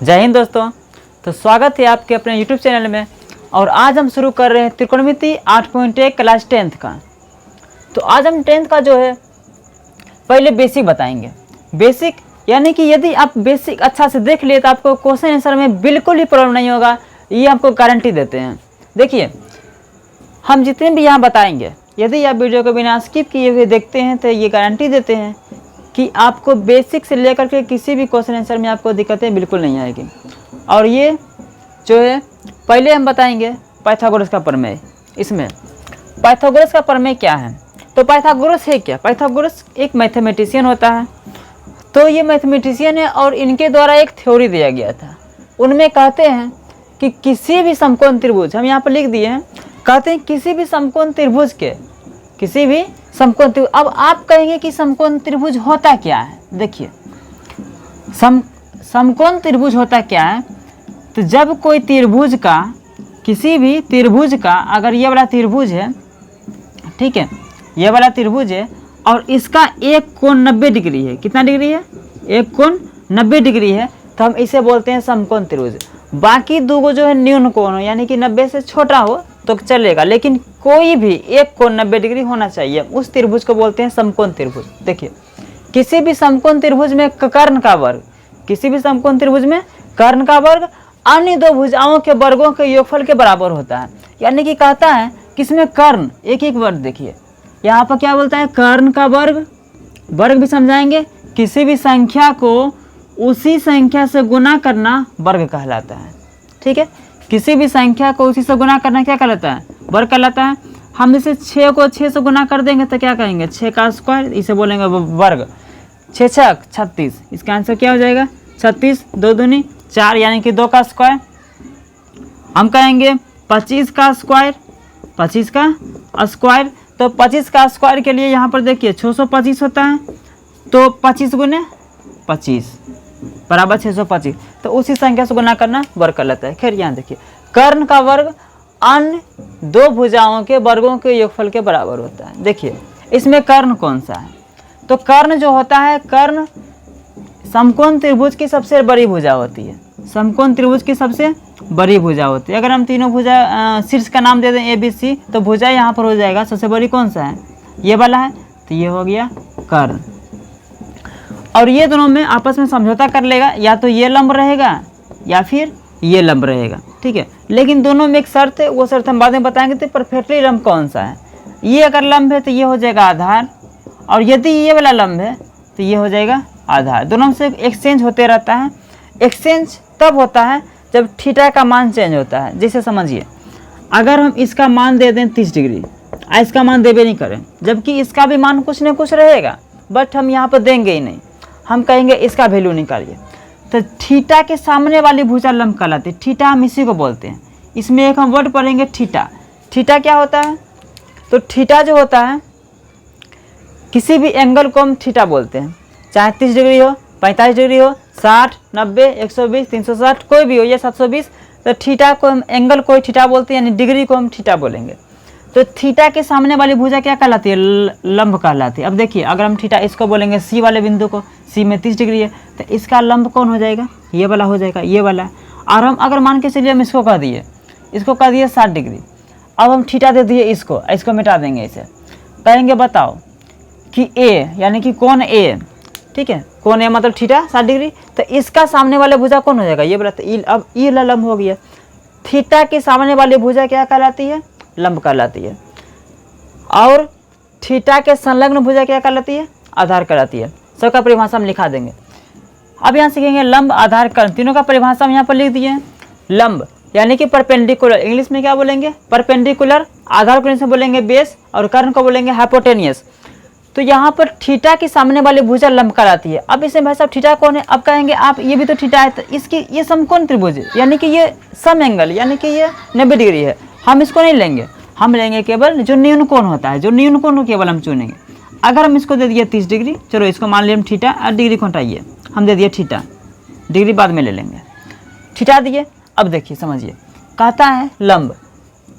जय हिंद दोस्तों। तो स्वागत है आपके अपने YouTube चैनल में। और आज हम शुरू कर रहे हैं त्रिकोणमिति 8.1 क्लास 10th का। तो आज हम 10th का जो है पहले बेसिक बताएंगे। बेसिक यानी कि यदि आप बेसिक अच्छा से देख लिए तो आपको क्वेश्चन आंसर में बिल्कुल भी प्रॉब्लम नहीं होगा, ये आपको गारंटी देते हैं। देखिए हम जितने भी यहाँ बताएंगे, यदि आप वीडियो को बिना स्किप किए हुए देखते हैं तो ये गारंटी देते हैं कि आपको बेसिक से लेकर के किसी भी क्वेश्चन आंसर में आपको दिक्कतें बिल्कुल नहीं आएगी। और ये जो है पहले हम बताएंगे पाइथागोरस का प्रमेय। इसमें पाइथागोरस का प्रमेय क्या है? तो पाइथागोरस है क्या? पाइथागोरस एक मैथमेटिशियन होता है। तो ये मैथमेटिशियन है और इनके द्वारा एक थ्योरी दिया गया था। उनमें कहते हैं कि किसी भी समकोण त्रिभुज, हम यहाँ पर लिख दिए हैं, कहते हैं किसी भी समकोण त्रिभुज के किसी भी समकोण त्रिभुज। अब आप कहेंगे कि समकोण त्रिभुज होता क्या है? देखिए समकोण त्रिभुज होता क्या है? तो जब कोई त्रिभुज का, किसी भी त्रिभुज का, अगर ये वाला त्रिभुज है, ठीक है, ये वाला त्रिभुज है और इसका एक कोण 90 डिग्री है। कितना डिग्री है? एक कोण 90 डिग्री है, तो हम इसे बोलते हैं समकोण त्रिभुज। बाकी दो जो है न्यून कोण हो, यानी कि 90 से छोटा हो तो चलेगा, लेकिन कोई भी एक कोण 90 डिग्री होना चाहिए, उस त्रिभुज को बोलते हैं समकोण त्रिभुज। देखिए किसी भी समकोण त्रिभुज में कर्ण का वर्ग, किसी भी समकोण त्रिभुज में कर्ण का वर्ग अन्य दो भुजाओं के वर्गों के योगफल के बराबर होता है। यानी कि कहता है किसमें कर्ण एक एक वर्ग, देखिए यहाँ पर क्या बोलता है, कर्ण का वर्ग, वर्ग भी समझाएंगे। किसी भी संख्या को उसी संख्या से गुना करना वर्ग कहलाता है। ठीक है, किसी भी संख्या को उसी से गुना करना क्या कहलाता है? वर्ग कहलाता है। हम इसे 6 को 6 से गुना कर देंगे तो क्या कहेंगे? 6 का स्क्वायर, इसे बोलेंगे वर्ग। 6 छक 36, इसका आंसर क्या हो जाएगा? 36, 2 दूनी 4, यानी कि 2 का स्क्वायर। हम कहेंगे 25 का स्क्वायर, 25 का स्क्वायर। तो 25 का स्क्वायर के लिए यहाँ पर देखिए 625 होता है, तो 25 गुने 25 बराबर 625, तो उसी संख्या से गुना करना वर्ग कहलाता है। खैर यहाँ देखिए कर्ण का वर्ग अन्य दो भुजाओं के वर्गों के योगफल के बराबर होता है। देखिए इसमें कर्ण कौन सा है? तो कर्ण जो होता है, कर्ण समकोण त्रिभुज की सबसे बड़ी भुजा होती है। समकोण त्रिभुज की सबसे बड़ी भुजा होती है। अगर हम तीनों भुजा शीर्ष का नाम दे दें ABC, तो भुजा यहाँ पर हो जाएगा सबसे बड़ी कौन सा है? ये वाला है, तो ये हो गया कर्ण। और ये दोनों में आपस में समझौता कर लेगा, या तो ये लंब रहेगा या फिर ये लंब रहेगा। ठीक है, लेकिन दोनों में एक शर्त है, वो शर्त हम बाद में बताएंगे। तो परफेक्टली लंब कौन सा है? ये अगर लंब है तो ये हो जाएगा आधार, और यदि ये वाला लंब है तो ये हो जाएगा आधार। दोनों से एक्सचेंज होते रहता है। एक्सचेंज तब होता है जब थीटा का मान चेंज होता है। जैसे समझिए अगर हम इसका मान दे दें 30 डिग्री, इसका मान देवे नहीं करें, जबकि इसका भी मान कुछ न कुछ रहेगा, बट हम यहाँ पर देंगे ही नहीं, हम कहेंगे इसका वैल्यू निकालिए, तो थीटा के सामने वाली भुजा लंब कहलाती है। थीटा हम इसी को बोलते हैं। इसमें एक हम वर्ड पढ़ेंगे थीटा। थीटा क्या होता है? तो थीटा जो होता है, किसी भी एंगल को हम थीटा बोलते हैं, चाहे 30 डिग्री हो, 45 डिग्री हो, 60, 90, 120, 360, कोई भी हो, या 720, तो थीटा को हम एंगल को थीटा बोलते हैं, यानी डिग्री को हम थीटा बोलेंगे। तो थीटा के सामने वाली भुजा क्या कहलाती है? लंब कहलाती है। अब देखिए अगर हम थीटा इसको बोलेंगे सी वाले बिंदु को, सी में 30 डिग्री है, तो इसका लंब कौन हो जाएगा? ये वाला हो जाएगा, ये वाला। और हम अगर मान के चलिए हम इसको कह दिए, 60 डिग्री, अब हम थीटा दे दिए इसको मिटा देंगे। इसे कहेंगे बताओ कि ए, यानी कि कौन ए, ठीक है, कौन ए मतलब थीटा 60 डिग्री, तो इसका सामने वाला भुजा कौन हो जाएगा? ये वाला। तो अब ये लंब हो गया। थीटा के सामने वाली भुजा क्या कहलाती है? लंब कहलाती है। और थीटा के संलग्न भुजा क्या कहलाती है? आधार कहलाती है। सबका परिभाषा हम लिखा देंगे। अब यहाँ सीखेंगे लंब, आधार, कर्ण, तीनों का परिभाषा हम यहाँ पर लिख दिए हैं। लंब यानी कि परपेंडिकुलर, इंग्लिश में क्या बोलेंगे? परपेंडिकुलर। आधार को इंग्लिश में बोलेंगे बेस, और कर्ण को बोलेंगे हाइपोटेनियस। तो यहाँ पर थीटा के सामने वाली भुजा लंब कहलाती है। अब इसमें भाई साहब थीटा कौन है? अब कहेंगे आप ये भी तो थीटा है, तो इसकी ये समकोण त्रिभुज है, यानी कि ये सम एंगल, यानी कि ये 90 डिग्री है। हम इसको नहीं लेंगे, हम लेंगे केवल जो न्यून कोण होता है, जो न्यून कोण को केवल हम चुनेंगे। अगर हम इसको दे दिए 30 डिग्री, चलो इसको मान लिया हम थीटा, और डिग्री को हटाइए, हम दे दिए थीटा, डिग्री बाद में ले लेंगे, थीटा दिए। अब देखिए समझिए, कहता है लंब,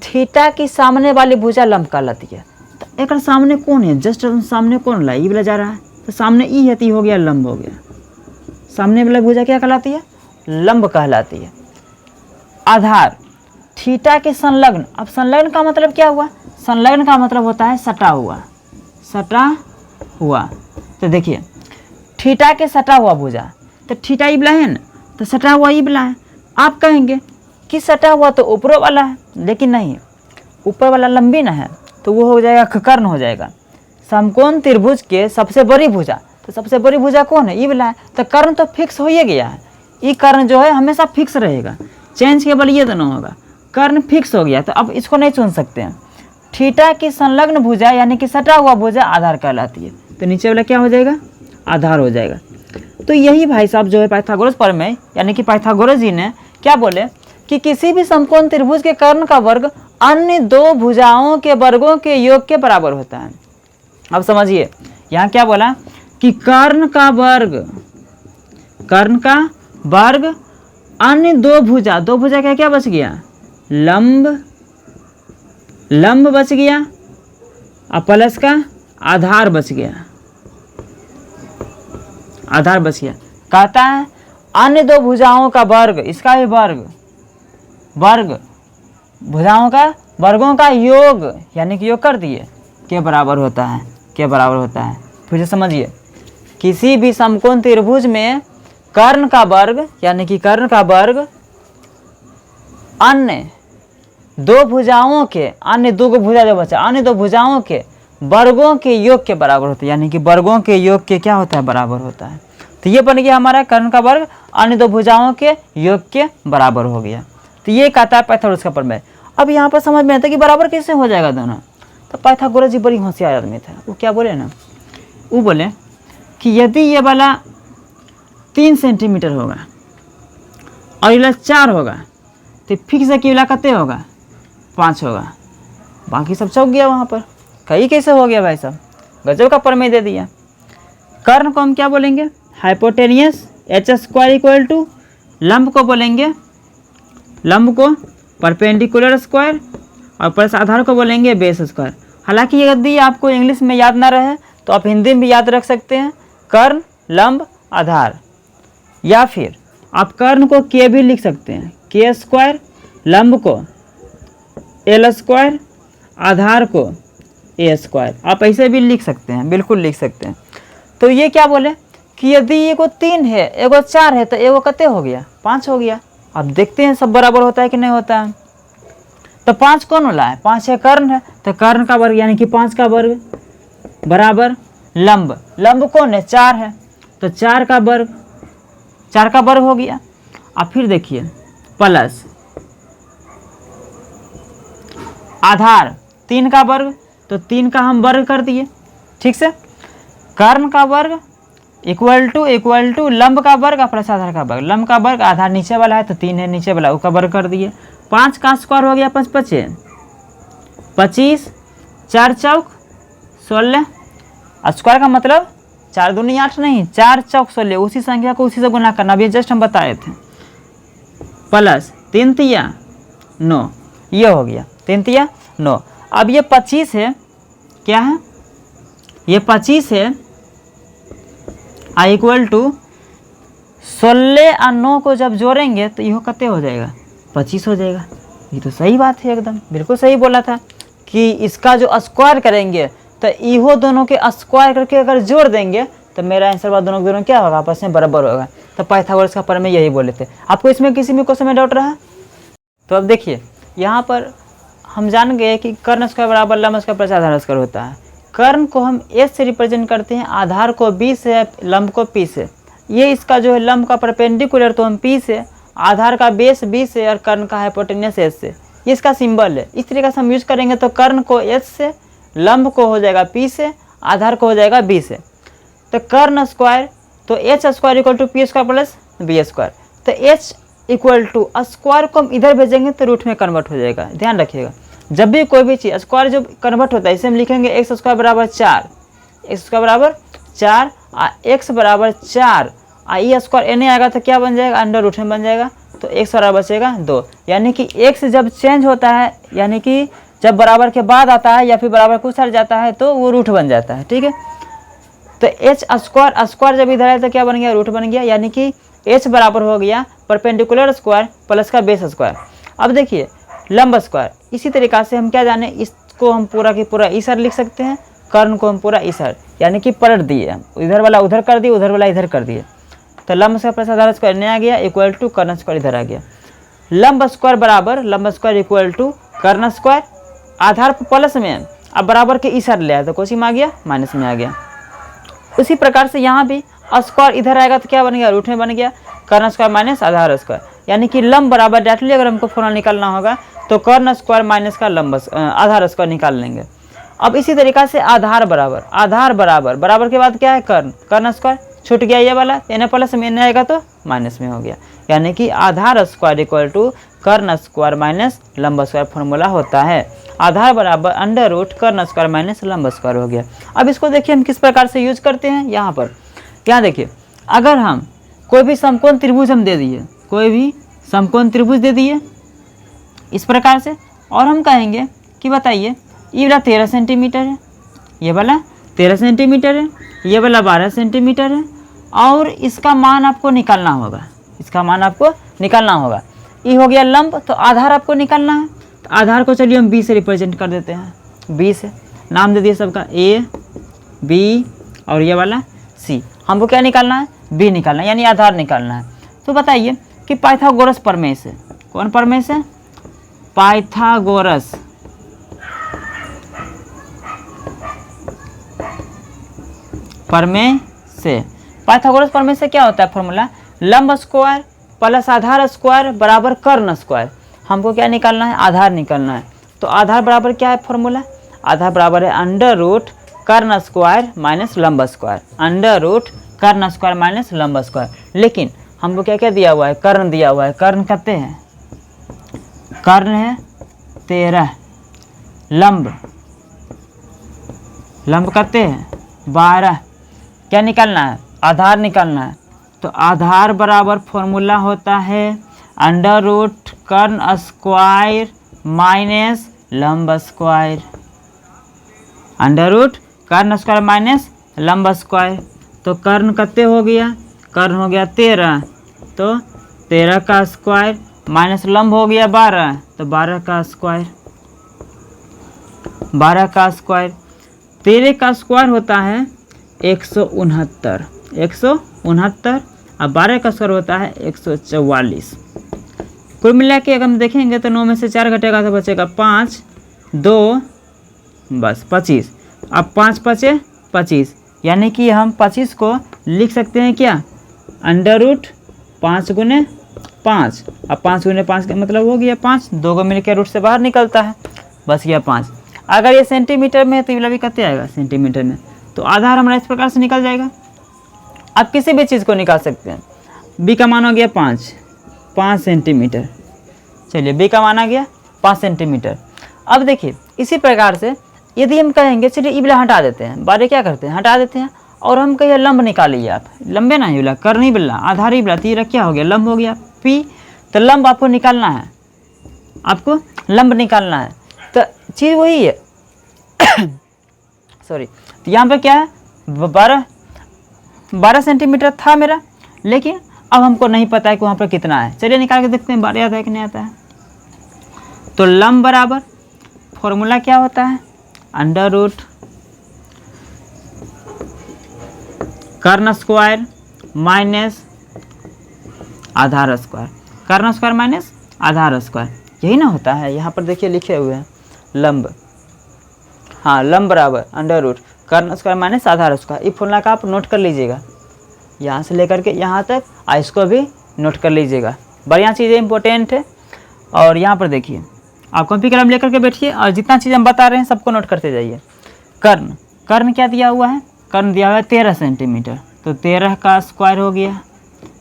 थीटा की सामने वाली भुजा लंब कहलाती है। तो एक सामने कौन है? जस्ट सामने कौन ला? ई वाला जा रहा है, तो सामने ई है, तो हो गया लंब हो गया। सामने वाला भुजा क्या कहलाती है? लंब कहलाती है। आधार थीटा के संलग्न, अब संलग्न का मतलब क्या हुआ, संलग्न का मतलब होता है सटा हुआ, सटा हुआ। तो देखिए थीटा के सटा हुआ भुजा, तो थीटा इबला है ना, तो सटा हुआ इबला है। आप कहेंगे कि सटा हुआ तो ऊपर वाला है, लेकिन नहीं, ऊपर वाला लंबी ना है, तो वो हो जाएगा कर्ण हो जाएगा। समकोण त्रिभुज के सबसे बड़ी भुजा, तो सबसे बड़ी भुजा कौन है, इबला है, तो कर्ण तो फिक्स हो ही गया है। ये कर्ण जो है हमेशा फिक्स रहेगा, चेंज केवल ये दोनों होगा, कर्ण फिक्स हो गया, तो अब इसको नहीं चुन सकते हैं। थीटा की संलग्न भुजा यानी कि सटा हुआ भुजा आधार कहलाती है, तो नीचे वाला क्या हो जाएगा, आधार हो जाएगा। तो यही भाई साहब जो है पाइथागोरस प्रमेय यानी कि पाइथागोरस जी ने क्या बोले कि किसी भी समकोण त्रिभुज के कर्ण का वर्ग अन्य दो भुजाओं के वर्गों के योग के बराबर होता है। अब समझिए यहाँ क्या बोला कि कर्ण का वर्ग अन्य दो भुजा क्या क्या बच गया, लंब बच गया और प्लस का आधार बच गया, आधार बच गया। कहता है अन्य दो भुजाओं का वर्ग, इसका भी वर्ग भुजाओं का वर्गों का योग यानी कि योग कर दिए के बराबर होता है, के बराबर होता है। फिर से समझिए, किसी भी समकोण त्रिभुज में कर्ण का वर्ग यानी कि कर्ण का वर्ग अन्य दो भुजाओं के, अन्य दो भुजा जो बचा, अन्य दो भुजाओं के वर्गों के योग के बराबर होता है, यानी कि वर्गों के योग के क्या होता है, बराबर होता है। तो ये बन गया हमारा कर्ण का वर्ग अन्य दो भुजाओं के योग के बराबर हो गया। तो ये कहता है पाइथागोरस का प्रमेय। अब यहाँ पर समझ में आता है कि बराबर कैसे हो जाएगा दोनों। तो पाइथागोरस जी बड़ी होशियार आदमी था, वो क्या बोले ना, वो बोले कि यदि ये वाला 3 सेंटीमीटर होगा और ये 4 होगा, तो फिक्स है कि वाला कितने होगा, 5 होगा, बाकी सब चौक गया वहाँ पर। कई कैसे हो गया भाई साहब, गजब का प्रमेय दे दिया। कर्ण को हम क्या बोलेंगे, हाइपोटेनियस h² = लंब को बोलेंगे, लंब को परपेंडिकुलर स्क्वायर और प्लस आधार को बोलेंगे बेस स्क्वायर। हालांकि यदि आपको इंग्लिश में याद ना रहे तो आप हिंदी में भी याद रख सकते हैं, कर्ण लंब आधार, या फिर आप कर्ण को के भी लिख सकते हैं, k², लंब को l², आधार को a², आप ऐसे भी लिख सकते हैं, बिल्कुल लिख सकते हैं। तो ये क्या बोले कि यदि एगो 3 है एगो 4 है तो एगो कितने हो गया, 5 हो गया। अब देखते हैं सब बराबर होता है कि नहीं होता है। तो 5 कौन वाला है, 5 है कर्ण है, तो कर्ण का वर्ग यानी कि 5 का वर्ग बराबर लंब, लंब कौन है, 4 है, तो 4 का वर्ग हो गया। अब फिर देखिए प्लस आधार 3 का वर्ग, तो 3 का हम वर्ग कर दिए, ठीक से। कर्ण का वर्ग इक्वल टू लंब का वर्ग प्लस आधार का वर्ग, लंब का वर्ग आधार नीचे वाला है तो 3 है नीचे वाला, उसका वर्ग कर दिए। 5 का स्क्वायर हो गया 5 × 5 = 25, 4 चौक 16, स्क्वायर का मतलब 4 दूनी 8 नहीं, 4 चौक 16, उसी संख्या को उसी से गुना करना, अभी जस्ट हम बताए थे। प्लस 3 × 9, ये हो गया 3 × 9। अब ये 25 है, क्या है, ये 25 है इक्वल टू 16 और 9 को जब जोड़ेंगे तो यह कितने हो जाएगा, 25 हो जाएगा। ये तो सही बात है, एकदम बिल्कुल सही बोला था कि इसका जो स्क्वायर करेंगे तो इहो दोनों के स्क्वायर करके अगर जोड़ देंगे तो मेरा आंसर बात दोनों क्या होगा, आपस में बराबर होगा। तो पाइथागोरस का प्रमेय यही बोले थे। आपको इसमें किसी में क्वेश्चन में डाउट रहा? तो अब देखिए यहाँ पर हम जान गए कि कर्ण स्क्वायर बराबर लंब स्क्वायर प्लस आधार स्क्वायर होता है। कर्ण को हम a से रिप्रेजेंट करते हैं, आधार को b से, लंब को p से। ये इसका जो है लंब का परपेंडिकुलर तो हम p से, आधार का बेस b से और कर्ण का हाइपोटेनियस h से। ये इसका सिंबल है। इस तरीके से हम यूज करेंगे तो कर्ण को h से, लंब को हो जाएगा p से, आधार को हो जाएगा b से। तो कर्ण स्क्वायर तो h² = p² प्लस b²। तो h = स्क्वायर को हम इधर भेजेंगे तो रूट में कन्वर्ट हो जाएगा। ध्यान रखिएगा, जब भी कोई भी चीज़ स्क्वायर जो कन्वर्ट होता है इसे हम लिखेंगे x² = 4, x² = 4 x = 4 E square N आएगा तो क्या बन जाएगा, अंडर रूट में बन जाएगा। तो x बराबर बचेगा 2, यानी कि x जब चेंज होता है, यानी कि जब बराबर के बाद आता है या फिर बराबर कुछ हट जाता है तो वो रूट बन जाता है, ठीक है। तो h² जब इधर है तो क्या बन गया, रूट बन गया, यानी कि h बराबर हो गया परपेंडिकुलर स्क्वायर प्लस का बेस स्क्वायर। अब देखिए लंब स्क्वायर, इसी तरीक़ा से हम क्या जाने, इसको हम पूरा की पूरा ईसर लिख सकते हैं, कर्ण को हम पूरा ईसर यानी कि पलट दिए, इधर वाला उधर कर दिए, उधर वाला इधर कर दिए, तो लंब स्क्वायर प्लस आधार स्क्वायर नहीं आ गया इक्वल टू कर्ण स्क्वायर इधर आ गया। लंब स्क्वायर बराबर लंब स्क्वायर इक्वल टू कर्ण स्क्वायर, आधार प्लस में अब बराबर के ईसर ले आया तो कोसी में आ गया माइनस में आ गया। उसी प्रकार से यहाँ भी स्क्वायर इधर आएगा तो क्या बन गया, रूट में बन गया कर्ण स्क्वायर माइनस आधार स्क्वायर, यानी कि लंब बराबर डायरेक्टली अगर हमको फॉर्मूला निकालना होगा तो कर्ण स्क्वायर माइनस का लंब आधार स्क्वायर निकाल लेंगे। अब इसी तरीक़ा से आधार बराबर बराबर के बाद क्या है कर्ण स्क्वायर, छूट गया ये वाला, एन प्लस में एन आएगा तो माइनस में हो गया, यानी कि आधार स्क्वायर इक्वल टू कर्ण स्क्वायर माइनस लंब स्क्वायर फॉर्मूला होता है। आधार बराबर अंडर रूट कर्ण स्क्वायर माइनस लंब स्क्वायर हो गया। अब इसको देखिए हम किस प्रकार से यूज करते हैं। यहाँ पर यहाँ देखिए, अगर हम कोई भी समकोण त्रिभुज हम दे दिए, कोई भी समकोण त्रिभुज दे दिए इस प्रकार से, और हम कहेंगे कि बताइए ये वाला 13 सेंटीमीटर है, ये वाला 13 सेंटीमीटर है, ये वाला 12 सेंटीमीटर है, और इसका मान आपको निकालना होगा, इसका मान आपको निकालना होगा। ये हो गया लंब, तो आधार आपको निकालना है, तो आधार को चलिए हम बी से रिप्रेजेंट कर देते हैं। बी से नाम दे दिए सबका, ए बी और ये वाला सी। हमको क्या निकालना है, बी निकालना है, यानी आधार निकालना है। तो बताइए कि पाइथागोरस प्रमेय से, कौन प्रमेय से, पाइथागोरस प्रमेय से। पाइथागोरस प्रमेय से क्या होता है फॉर्मूला, लंब स्क्वायर प्लस आधार स्क्वायर बराबर कर्ण स्क्वायर। हमको क्या निकालना है, आधार निकालना है। तो आधार बराबर क्या है फॉर्मूला, आधार बराबर है अंडर रूट कर्ण स्क्वायर माइनस लंब स्क्वायर, अंडर रूट कर्ण स्क्वायर माइनस लंब स्क्वायर। लेकिन हमको क्या क्या दिया हुआ है, कर्ण दिया हुआ है, कर्ण कितने हैं, कर्ण है 13, लंब कितने हैं 12। क्या निकालना है, आधार निकालना है। तो आधार बराबर फॉर्मूला होता है अंडर रूट कर्ण स्क्वायर माइनस लंब स्क्वायर, अंडर रूट कर्ण स्क्वायर माइनस लंब स्क्वायर। तो कर्ण कितने हो गया, कर्ण हो गया 13, तो 13 का स्क्वायर माइनस लंब हो गया 12, तो 12 का स्क्वायर, 12 का स्क्वायर। 13 का स्क्वायर होता है 169, 169, और 12 का स्क्वायर होता है 144। कुल मिला के अगर हम देखेंगे तो 9 में से 4 घटेगा तो बचेगा 5, 2 बस 25। अब 5 बचे 25, यानी कि हम 25 को लिख सकते हैं क्या, अंडर रूट 5 गुने 5। अब 5 गुने 5 का मतलब हो गया 5, 2 को मिलकर रूट से बाहर निकलता है, बस गया 5। अगर ये सेंटीमीटर में है तो ये भी कितने आएगा सेंटीमीटर में, तो आधार हमारा इस प्रकार से निकल जाएगा। आप किसी भी चीज़ को निकाल सकते हैं। बी का मान हो गया 5 सेंटीमीटर, चलिए बी का मान आ गया 5 सेंटीमीटर। अब देखिए इसी प्रकार से यदि हम कहेंगे चलिए ये वाला हटा देते हैं, बारे क्या करते हैं हटा देते हैं, और हम कहिए लंब निकालिए आप, लंबे ना ही बोला कर नहीं बोला, आधार ही बोला, तीर क्या हो गया लंब हो गया पी। तो लंब आपको निकालना है, आपको लंब निकालना है, तो चीज़ वही है सॉरी। तो यहाँ पर क्या है 12 सेंटीमीटर था मेरा, लेकिन अब हमको नहीं पता है कि वहाँ पर कितना है। चलिए निकाल के देखते हैं 12 आता है कि नहीं आता है। तो लंब बराबर फॉर्मूला क्या होता है, अंडर रूट कर्ण स्क्वायर माइनस आधार स्क्वायर, कर्ण स्क्वायर माइनस आधार स्क्वायर, यही ना होता है। यहाँ पर देखिए लिखे हुए हैं लंब, हाँ लंब बराबर अंडर रूट कर्ण स्क्वायर माइनस आधार स्क्वायर। इस फॉर्मूला का आप नोट कर लीजिएगा, यहाँ से लेकर के यहाँ तक, इसको भी नोट कर लीजिएगा, बढ़िया चीज़ें इंपॉर्टेंट है। और यहाँ पर देखिए आप कॉपी कलम लेकर के बैठिए और जितना चीज़ हम बता रहे हैं सबको नोट करते जाइए। कर्ण क्या दिया हुआ है, कर्ण दिया हुआ है 13 सेंटीमीटर, तो 13 का स्क्वायर हो गया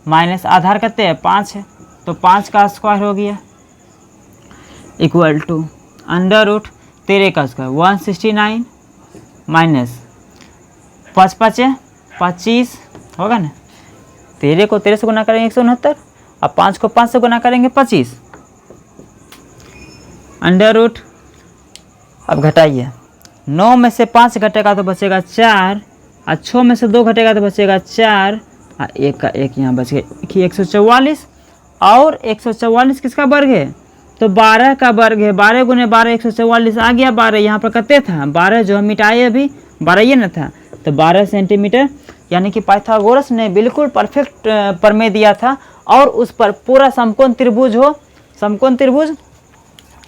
माइनस आधार कितने है 5 है, तो 5 का स्क्वायर हो गया इक्वल टू अंडर रूट 13 का स्क्वायर 169 माइनस 5 5 25 होगा ना। 13 को 13 से गुना करेंगे 169, और 5 को 5 से गुना करेंगे 25 अंडर रूट। अब घटाइए, 9 में से 5 घटेगा तो बचेगा 4, और 6 में से 2 घटेगा तो बचेगा 4, और 1 का 1 यहाँ बच गया 144। और 144 किसका वर्ग है, तो 12 का वर्ग है। 12 गुने 12 144 आ गया। 12 यहाँ पर कितने था, 12 जो हम मिटाए अभी 12 ये न था, तो 12 सेंटीमीटर। यानी कि पाइथागोरस ने बिल्कुल परफेक्ट प्रमेय दिया था और उस पर पूरा समकोण त्रिभुज हो, समकोण त्रिभुज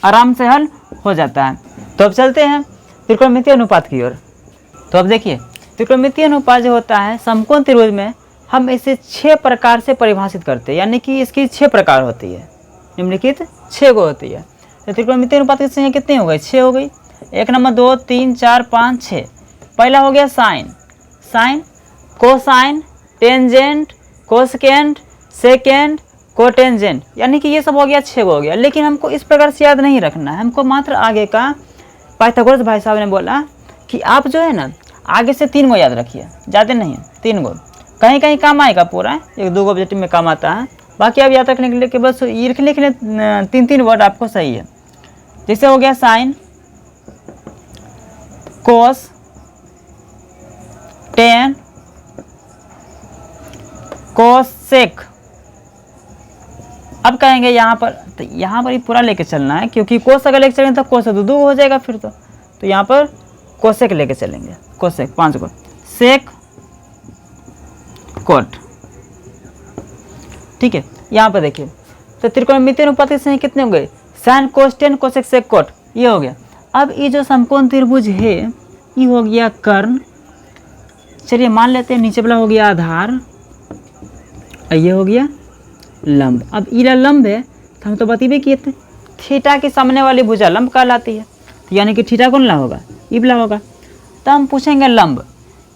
आराम से हल हो जाता है। तो अब चलते हैं त्रिकोणमितीय अनुपात की ओर। तो अब देखिए त्रिकोणमितीय अनुपात जो होता है समकोण त्रिभुज में हम इसे 6 प्रकार से परिभाषित करते हैं, यानी कि इसकी 6 प्रकार होती है, निम्नलिखित 6 को होती है। तो त्रिकोणमितीय अनुपात की संख्या कितनी हो गई, 6 हो गई। 1 नंबर 2 3 4 5 6। पहला हो गया sine, sine, cosine, tangent, cosecant, second, cotangent, यानी कि ये सब हो गया 6 हो गया। लेकिन हमको इस प्रकार से याद नहीं रखना है, हमको मात्र आगे का पाइथागोरस भाई साहब ने बोला कि आप जो है ना आगे से 3 गो याद रखिए, ज़्यादा नहीं है, 3 गो, कहीं कहीं काम आएगा पूरा, 1-2 ऑब्जेक्टिव में काम आता है। बाकी अब याद रखने के लिए कि बस ये लिखने के लिए 3-3 वर्ड आपको सही है। जैसे हो गया साइन, कोस, टेन, कोसेक। अब कहेंगे यहाँ पर, तो यहाँ पर ही पूरा लेके चलना है, क्योंकि कोस अगर लेके चलेंगे तो कोस 2 हो जाएगा फिर तो यहाँ पर कोसेक लेके चलेंगे, कोसेक 5 को, सेक, कोट, ठीक है। यहाँ पर देखिए तो त्रिकोणमितीय अनुपात की संख्या कितने हो गए, sign, cos, tan, cosec, sec, coat, ये हो गया। अब ये जो समकोण त्रिभुज है ये हो गया कर्ण, चलिए मान लेते हैं नीचे वाला हो गया आधार और ये हो गया लंब। अब इला लंब है तो हम तो बतीबे किए थे थीटा के सामने वाली भुजा लंब कहलाती है, तो यानी कि थीटा कौन ला होगा, इबला होगा। तो हम पूछेंगे लंब,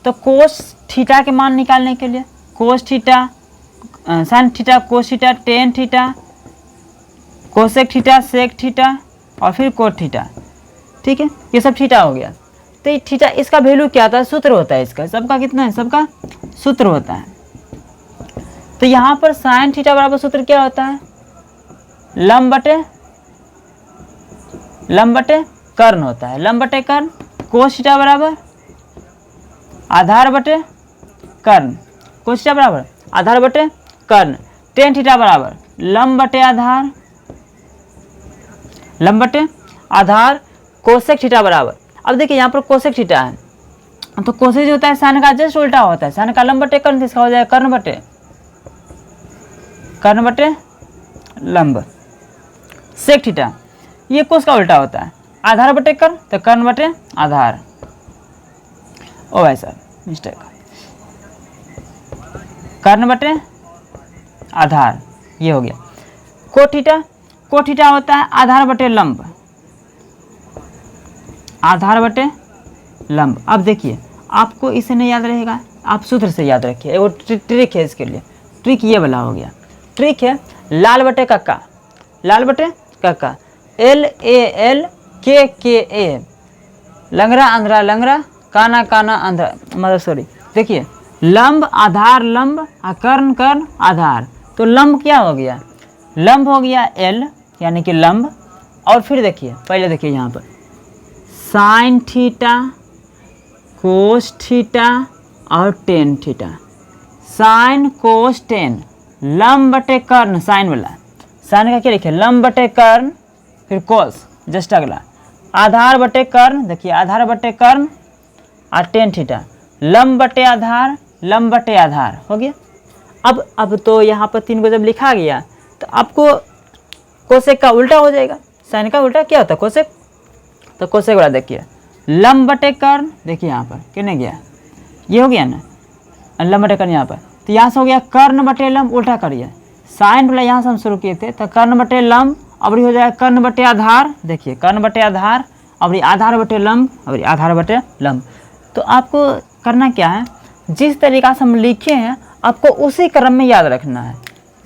तो कोस थीटा के मान निकालने के लिए cos theta, sine theta, cos theta, tan theta, cosec theta, sec theta और फिर कोट थीटा, ठीक है, ये सब थीटा हो गया। तो ये थीटा इसका वैल्यू क्या आता है, सूत्र होता है इसका, सबका कितना है, सबका सूत्र होता है। तो यहाँ पर साइन थीटा बराबर सूत्र क्या होता है, लंब बटे कर्ण होता है, लंब बटे कर्ण। कोस थीटा बराबर आधार बटे कर्ण, कोस थीटा बराबर आधार बटे कर्ण। टेन थीटा बराबर लंब बटे आधार, लंब बटे आधार। कोसेक थीटा बराबर, अब देखिए यहाँ पर कोसेक थीटा है, तो कोसेक जो होता है साइन का जस्ट उल्टा होता है, साइन का लंब बटे कर्ण, इसका हो जाएगा कर्ण बटे लंब। सेक थीटा ये कोस का उल्टा होता है, आधार बटे कर्ण, तो कर्ण बटे आधार। ओ भाई साहब मिस्टेक, कर्ण बटे आधार, ये हो गया। कोट थीटा होता है आधार बटे लंब, आधार बटे लंब। अब देखिए आपको इसे नहीं याद रहेगा, आप सूत्र से याद रखिए, वो ट्रिक है इसके लिए, ट्रिक ये वाला हो गया। ट्रिक है लाल बटे कक्का, लाल बटे कक्का, LALKKA, लंगरा अंधरा लंगरा, काना काना अंधरा, मतलब सॉरी, देखिए लंब आधार लंब, कर्ण आधार, तो लंब क्या हो गया, लंब हो गया L यानी कि लंब। और फिर देखिए पहले देखिए यहाँ पर साइन थीटा, कोस थीटा और tan theta, sign cos ten, लंब बटे कर्ण, साइन वाला, साइन का क्या लिखे लंब बटे कर्ण, फिर कोस जस्ट अगला, आधार बटे कर्ण, देखिए आधार बटे कर्ण और टेन थीटा, लंब बटे आधार, लंब बटे आधार हो गया। अब तो यहाँ पर 3 को जब लिखा गया तो आपको कोसेक का उल्टा हो जाएगा, साइन का उल्टा क्या होता है कोसेक, तो कोसेक वाला देखिए लंब बटे कर्ण, देखिए यहाँ पर कितने गया, ये हो गया ना लंब बटे कर्ण यहाँ पर, तो यहाँ से हो गया कर्ण बटे लंब, उल्टा करिए, साइन वाला यहाँ से हम शुरू किए थे, तो कर्ण बटे लंब, अब ये हो जाएगा कर्ण बटे आधार, देखिए कर्ण बटे आधार, अब ये आधार बटे लंब, अब आधार बटे लंब। तो आपको करना क्या है, जिस तरीका से हम लिखे हैं आपको उसी क्रम में याद रखना है।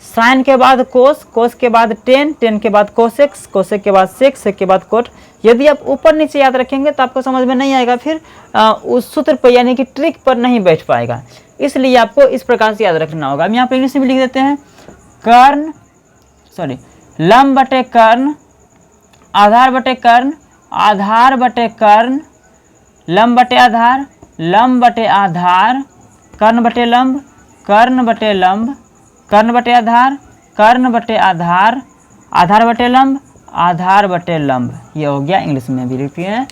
साइन के बाद कोस, कोस के बाद टेन, टेन के बाद कोसेक, कोसेक के बाद सेक, सेक के बाद कोट। यदि आप ऊपर नीचे याद रखेंगे तो आपको समझ में नहीं आएगा, फिर उस सूत्र पर यानी कि ट्रिक पर नहीं बैठ पाएगा, इसलिए आपको इस प्रकार से याद रखना होगा। हम यहाँ पर इंग्लिश में भी लिख देते हैं कर्ण, सॉरी लंब बटे कर्ण, आधार बटे कर्ण, आधार बटे कर्ण, लंब बटे आधार, लंब बटे आधार, कर्ण बटे लंब, कर्ण बटे लंब, कर्ण बटे आधार, कर्ण बटे आधार, आधार बटे लंब, आधार बटे लंब, ये हो गया। इंग्लिश में भी लिखते हैं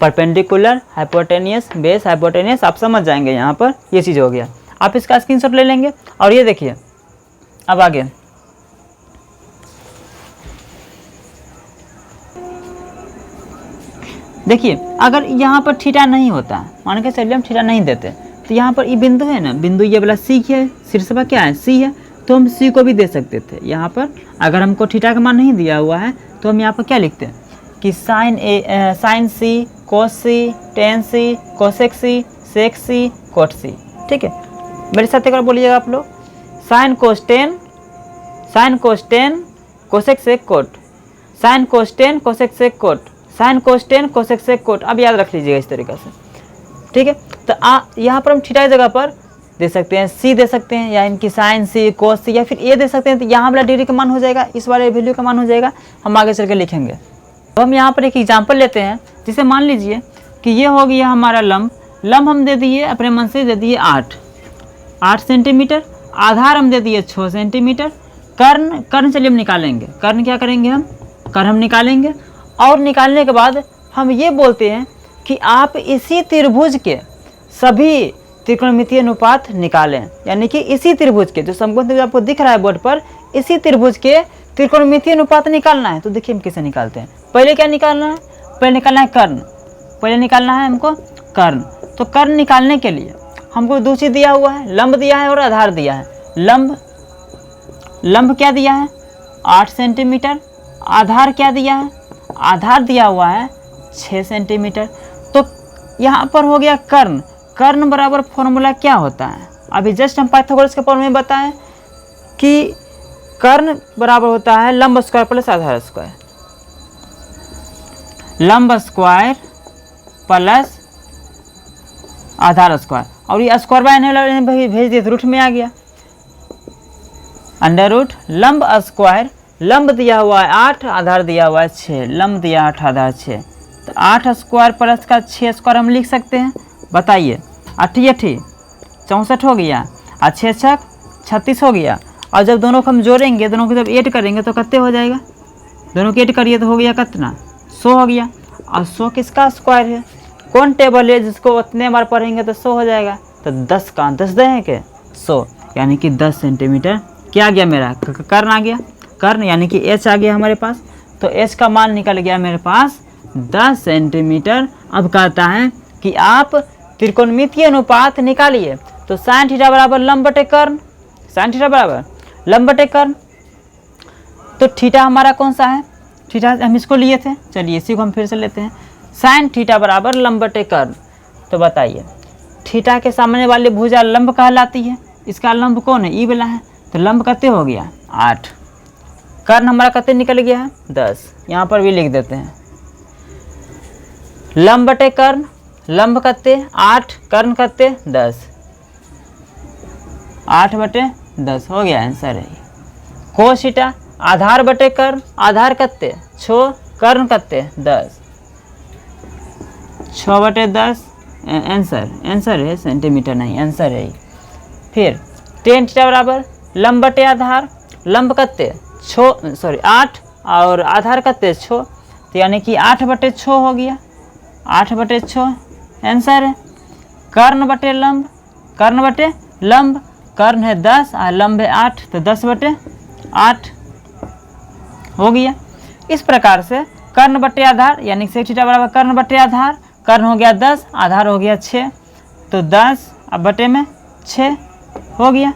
परपेंडिकुलर, हाइपोटेनियस, बेस, हाइपोटेनियस, आप समझ जाएंगे यहाँ पर ये चीज़ हो गया। आप इसका स्क्रीनशॉट ले लेंगे। और ये देखिए अब आगे देखिए, अगर यहाँ पर थीटा नहीं होता, मान के चलिए हम थीटा नहीं देते, तो यहाँ पर ये बिंदु है ना, बिंदु ये वाला सी है, शीर्ष क्या है सी है, तो हम सी को भी दे सकते थे। यहाँ पर अगर हमको थीटा का मान नहीं दिया हुआ है तो हम यहाँ पर क्या लिखते हैं कि sine C, cos C, tan C, cosec C, sec C, cot C. ठीक है, मेरे साथ एक बार बोलिएगा आप लोग, sine cos tan, sine cos tan, cosec sec cot, sine cos tan, cosec sec cot, sine cos tan, cosec sec cot. अब याद रख लीजिएगा इस तरीके से। ठीक है, तो यहाँ पर हम थीटा की जगह पर दे सकते हैं सी दे सकते हैं, या इनकी साइन सी, कोस सी, या फिर ए दे सकते हैं। तो यहाँ वाला डिग्री का मान हो जाएगा, इस वाले वैल्यू का मान हो जाएगा। हम आगे चल के लिखेंगे। तो हम यहाँ पर एक एग्जाम्पल लेते हैं, जिसे मान लीजिए कि ये हो गया हमारा लंब। लंब हम दे दिए अपने मन से, दे दिए 8 सेंटीमीटर। आधार हम दे दिए 6 सेंटीमीटर। कर्ण चलिए हम निकालेंगे। कर्ण क्या करेंगे हम, कर्ण हम निकालेंगे। और निकालने के बाद हम ये बोलते हैं कि आप इसी त्रिभुज के सभी त्रिकोणमितीय अनुपात निकालें, यानी कि इसी त्रिभुज के जो समकोण त्रिभुज आपको दिख रहा है बोर्ड पर, इसी त्रिभुज के त्रिकोणमितीय अनुपात निकालना है। तो देखिए हम कैसे निकालते हैं। पहले क्या निकालना है, पहले निकालना है कर्ण, पहले निकालना है हमको कर्ण। तो कर्ण निकालने के लिए हमको दो चीज दिया हुआ है, लंब दिया है और आधार दिया है। लंब क्या दिया है 8 सेंटीमीटर, आधार क्या दिया है, आधार दिया हुआ है 6 सेंटीमीटर। तो यहाँ पर हो गया कर्ण। कर्ण बराबर फॉर्मूला क्या होता है, अभी जस्ट हम पाइथागोरस के फॉर्मूले में बताएं कि कर्ण बराबर होता है लंब स्क्वायर प्लस आधार स्क्वायर। लंब स्क्वायर प्लस आधार स्क्वायर, और ये स्क्वायर बाय भेज दिए तो रूट में आ गया, अंडर रूट लंब स्क्वायर। लंब दिया हुआ है 8, आधार दिया हुआ है 6, लंब दिया 8, आधार 6। तो 8 स्क्वायर प्लस का 6 स्क्वायर हम लिख सकते हैं। बताइए 8 64 हो गया, और 6 छक 36 हो गया। और जब दोनों को हम जोड़ेंगे, दोनों को जब ऐड करेंगे तो कितने हो जाएगा, दोनों को ऐड करिए तो हो गया कितना 100 हो गया। और 100 किसका स्क्वायर है, कौन टेबल है जिसको उतने बार पढ़ेंगे तो 100 हो जाएगा। तो 10 का 10 दें के 100, यानी कि 10 सेंटीमीटर क्या आ गया मेरा कर्ण आ गया, कर्ण यानी कि एच आ गया हमारे पास। तो एच का मान निकल गया मेरे पास 10 सेंटीमीटर। अब कहता है कि आप त्रिकोणमितीय अनुपात निकालिए। तो साइन थीटा बराबर लंब बटे कर्ण, साइन थीटा बराबर लंब बटे कर्ण। तो थीटा हमारा कौन सा है, थीटा हम इसको लिए थे, चलिए इसी को हम फिर से लेते हैं। साइन थीटा बराबर लंब बटे कर्ण। तो बताइए थीटा के सामने वाली भुजा लंब कहलाती है, इसका लंब कौन है, ई वाला है। तो लंब कितने हो गया 8, कर्ण हमारा कितने निकल गया है 10। यहाँ पर भी लिख देते हैं लंब बटे कर्ण, लंब कितने 8, कर्ण कितने 10, 8 बटे 10 हो गया आंसर है। कोस थीटा आधार बटे कर्ण, आधार कितने 6, कर्ण कितने 10, 6 बटे 10 आंसर है, सेंटीमीटर नहीं आंसर है। फिर टेन थीटा बराबर लंब बटे आधार, लंब कितने 8 और आधार कितने 6, तो यानी कि 8 बटे 6 हो गया, 8 बटे 6 आंसर है। कर्ण बटे लंब, कर्ण बटे लंब, कर्ण है 10 और लंब है 8, तो 10 बटे 8 हो गया। इस प्रकार से कर्ण बटे आधार यानी सेक थीटा बराबर कर्ण बटे आधार, कर्ण हो गया 10, आधार हो गया 6, तो 10 अब बटे में 6 हो गया।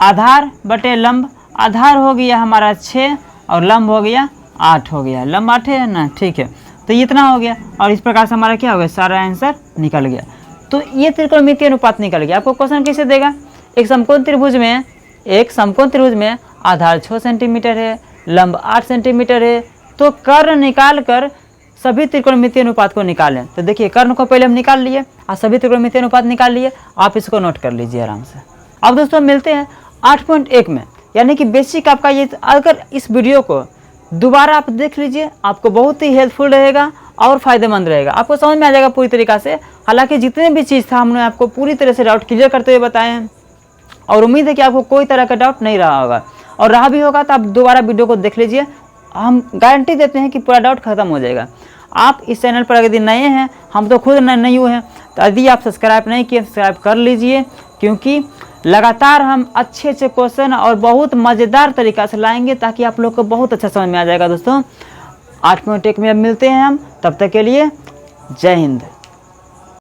आधार बटे लंब, आधार हो गया हमारा 6 और लंब हो गया 8 हो गया, लंब 8 है ना, ठीक है। तो इतना हो गया और इस प्रकार से हमारा क्या हो गया, सारा आंसर निकल गया। तो ये त्रिकोणमितीय अनुपात निकल गया। आपको क्वेश्चन कैसे देगा, एक समकोण त्रिभुज में आधार 6 सेंटीमीटर है, लंब 8 सेंटीमीटर है, तो कर्ण निकाल कर सभी त्रिकोणमितीय अनुपात को निकालें। तो देखिए कर्ण को पहले हम निकाल लिए और सभी त्रिकोणमितीय अनुपात निकाल लिए, आप इसको नोट कर लीजिए आराम से। अब दोस्तों मिलते हैं 8.1 में, यानी कि बेसिक आपका ये। अगर इस वीडियो को दोबारा आप देख लीजिए, आपको बहुत ही हेल्पफुल रहेगा और फायदेमंद रहेगा, आपको समझ में आ जाएगा पूरी तरीक़ा से। हालांकि जितने भी चीज़ था हमने आपको पूरी तरह से डाउट क्लियर करते हुए बताए हैं और उम्मीद है कि आपको कोई तरह का डाउट नहीं रहा होगा। और रहा भी होगा तो आप दोबारा वीडियो को देख लीजिए, हम गारंटी देते हैं कि पूरा डाउट खत्म हो जाएगा। आप इस चैनल पर यदि नए हैं, हम तो खुद नए हुए हैं, तो यदि आप सब्सक्राइब नहीं किए सब्सक्राइब कर लीजिए, क्योंकि लगातार हम अच्छे अच्छे क्वेश्चन और बहुत मज़ेदार तरीक़ा से लाएंगे ताकि आप लोग को बहुत अच्छा समझ में आ जाएगा। दोस्तों 8 पॉइंट 1 में अब मिलते हैं हम, तब तक के लिए जय हिंद।